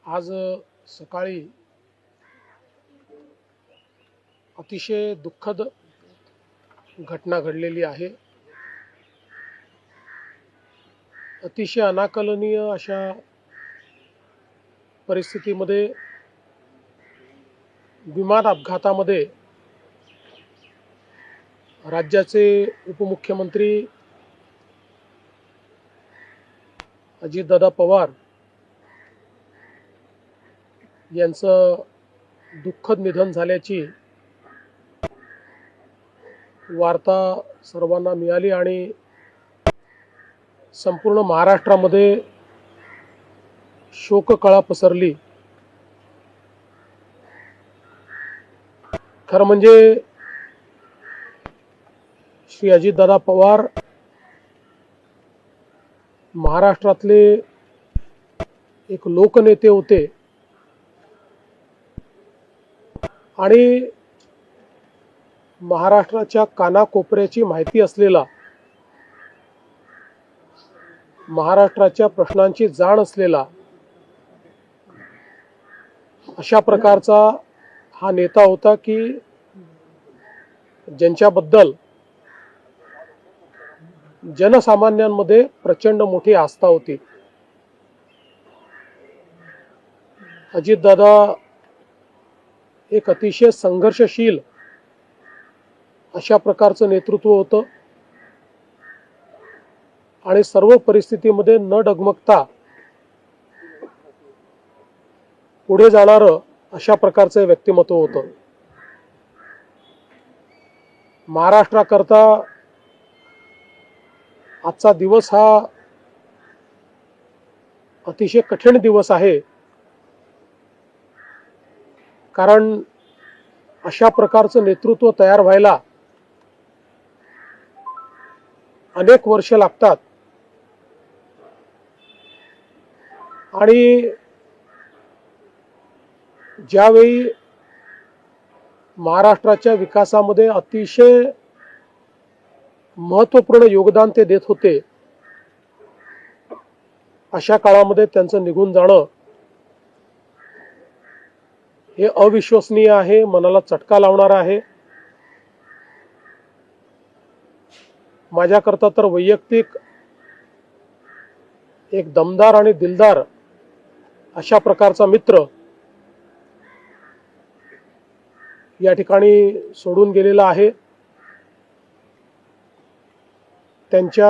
आज सकाळी अतिशय दुःखद घटना घडलेली आहे। अतिशय अनाकलनीय अशा परिस्थितीमध्ये विमान अपघातामध्ये राज्याचे उपमुख्यमंत्री अजितदादा पवार यांचं दुःखद निधन झाल्याची वार्ता सर्वांना मिळाली आणि संपूर्ण महाराष्ट्रामध्ये शोककळा पसरली। खरं म्हणजे श्री अजितदादा पवार महाराष्ट्रातले एक लोकनेते होते आणि महाराष्ट्राच्या कानाकोपऱ्याची माहिती असलेला, महाराष्ट्राच्या प्रश्नांची जाण असलेला अशा प्रकारचा हा नेता होता की ज्यांच्याबद्दल जनसामान्यांमध्ये प्रचंड मोठी आस्था होती। अजितदादा एक अतिशय संघर्षशील अशा प्रकारचं नेतृत्व होतं आणि सर्व परिस्थितीमध्ये न डगमगता पुढे जाणारं अशा प्रकारचं व्यक्तिमत्व होतं। महाराष्ट्राकरता आजचा दिवस हा अतिशय कठीण दिवस आहे, कारण अशा प्रकारचं नेतृत्व तयार व्हायला अनेक वर्ष लागतात आणि ज्यावेळी महाराष्ट्राच्या विकासामध्ये अतिशय महत्त्वपूर्ण योगदान ते देत होते, अशा काळामध्ये त्यांचं निघून जाणं हे अविश्वसनीय आहे, मनाला चटका लावणार आहे। माझ्याकरता तर वैयक्तिक एक दमदार आणि दिलदार अशा प्रकारचा मित्र या ठिकाणी सोडून गेलेला आहे। त्यांच्या